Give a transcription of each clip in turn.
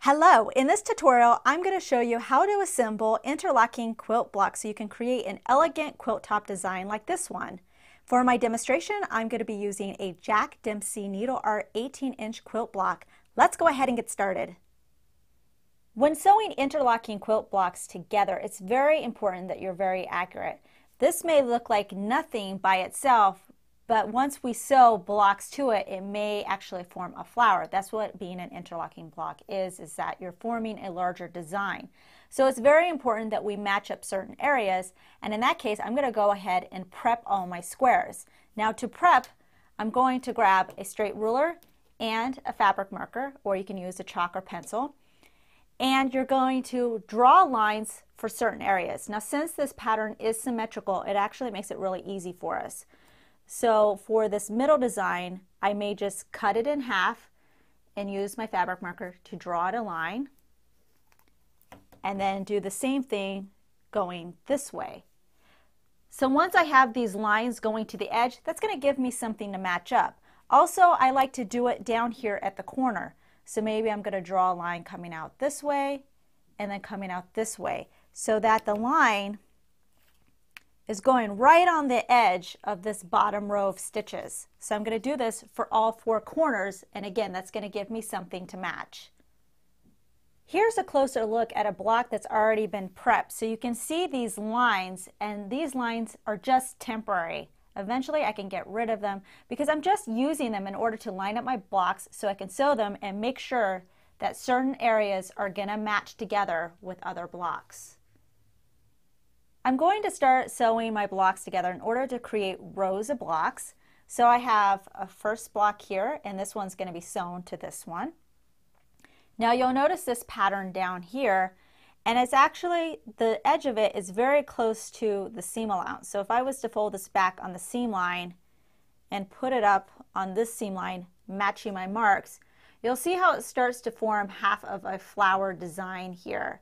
Hello, in this tutorial I'm going to show you how to assemble interlocking quilt blocks so you can create an elegant quilt top design like this one. For my demonstration I'm going to be using a Jack Dempsey Needle Art 18-inch quilt block. Let's go ahead and get started. When sewing interlocking quilt blocks together, it's very important that you're very accurate. This may look like nothing by itself, but once we sew blocks to it, it may actually form a flower. That's what being an interlocking block is that you're forming a larger design. So it's very important that we match up certain areas, and in that case, I'm going to go ahead and prep all my squares. Now to prep, I'm going to grab a straight ruler and a fabric marker, or you can use a chalk or pencil, and you're going to draw lines for certain areas. Now since this pattern is symmetrical, it actually makes it really easy for us. So for this middle design, I may just cut it in half and use my fabric marker to draw a line, and then do the same thing going this way. So once I have these lines going to the edge, that's going to give me something to match up. Also, I like to do it down here at the corner. So maybe I'm going to draw a line coming out this way and then coming out this way, so that the line is going right on the edge of this bottom row of stitches. So I'm going to do this for all four corners, and again, that's going to give me something to match. Here's a closer look at a block that's already been prepped. So you can see these lines, and these lines are just temporary. Eventually I can get rid of them because I'm just using them in order to line up my blocks so I can sew them and make sure that certain areas are going to match together with other blocks. I'm going to start sewing my blocks together in order to create rows of blocks. So I have a first block here, and this one's going to be sewn to this one. Now you'll notice this pattern down here, and it's actually, the edge of it is very close to the seam allowance. So if I was to fold this back on the seam line and put it up on this seam line, matching my marks, you'll see how it starts to form half of a flower design here.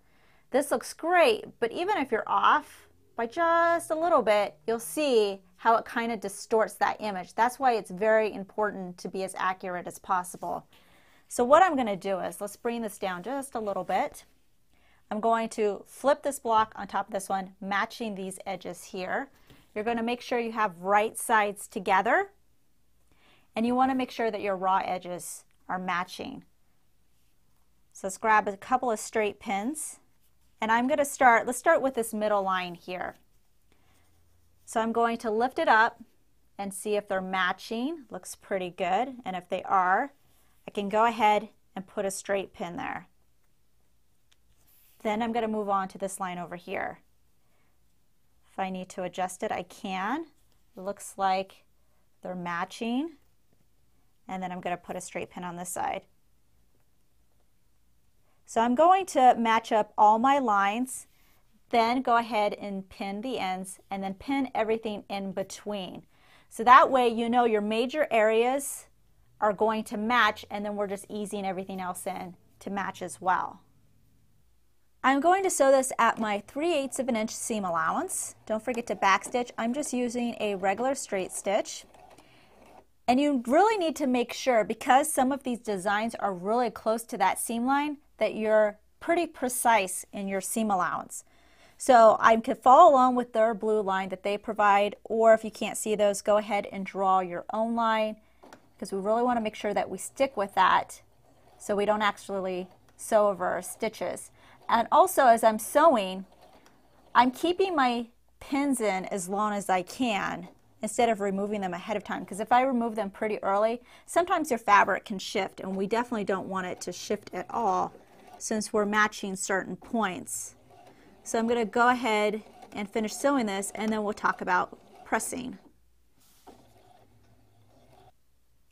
This looks great, but even if you're off by just a little bit, you'll see how it kind of distorts that image. That's why it's very important to be as accurate as possible. So what I'm going to do is, let's bring this down just a little bit. I'm going to flip this block on top of this one, matching these edges here. You're going to make sure you have right sides together, and you want to make sure that your raw edges are matching. So let's grab a couple of straight pins. And I'm going to let's start with this middle line here. So I'm going to lift it up and see if they're matching. Looks pretty good. And if they are, I can go ahead and put a straight pin there. Then I'm going to move on to this line over here. If I need to adjust it, I can. It looks like they're matching. And then I'm going to put a straight pin on this side. So I'm going to match up all my lines, then go ahead and pin the ends, and then pin everything in between. So that way you know your major areas are going to match, and then we're just easing everything else in to match as well. I'm going to sew this at my 3/8 of an inch seam allowance. Don't forget to backstitch. I'm just using a regular straight stitch. And you really need to make sure, because some of these designs are really close to that seam line, that you're pretty precise in your seam allowance. So I could follow along with their blue line that they provide, or if you can't see those, go ahead and draw your own line, because we really want to make sure that we stick with that so we don't actually sew over our stitches. And also, as I'm sewing, I'm keeping my pins in as long as I can instead of removing them ahead of time, because if I remove them pretty early, sometimes your fabric can shift, and we definitely don't want it to shift at all since we're matching certain points. So I'm going to go ahead and finish sewing this, and then we'll talk about pressing.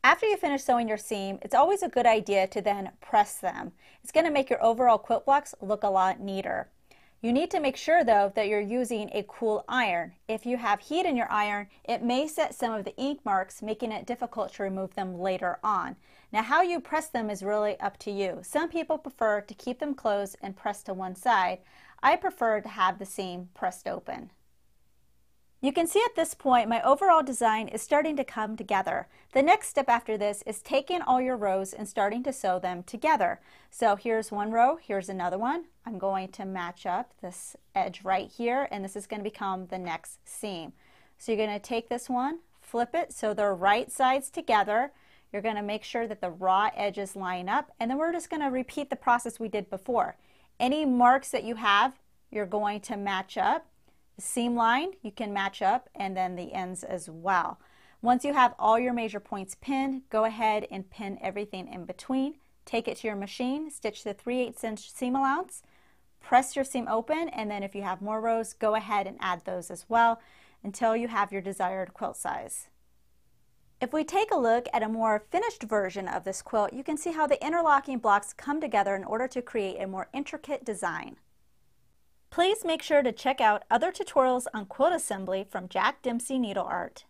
After you finish sewing your seam, it's always a good idea to then press them. It's going to make your overall quilt blocks look a lot neater. You need to make sure though that you're using a cool iron. If you have heat in your iron, it may set some of the ink marks, making it difficult to remove them later on. Now how you press them is really up to you. Some people prefer to keep them closed and pressed to one side. I prefer to have the seam pressed open. You can see at this point my overall design is starting to come together. The next step after this is taking all your rows and starting to sew them together. So here's one row, here's another one. I'm going to match up this edge right here, and this is going to become the next seam. So you're going to take this one, flip it so they're right sides together. You're going to make sure that the raw edges line up, and then we're just going to repeat the process we did before. Any marks that you have, you're going to match up. The seam line you can match up, and then the ends as well. Once you have all your measure points pinned, go ahead and pin everything in between. Take it to your machine, stitch the 3/8 inch seam allowance, press your seam open, and then if you have more rows, go ahead and add those as well until you have your desired quilt size. If we take a look at a more finished version of this quilt, you can see how the interlocking blocks come together in order to create a more intricate design. Please make sure to check out other tutorials on quilt assembly from Jack Dempsey Needle Art.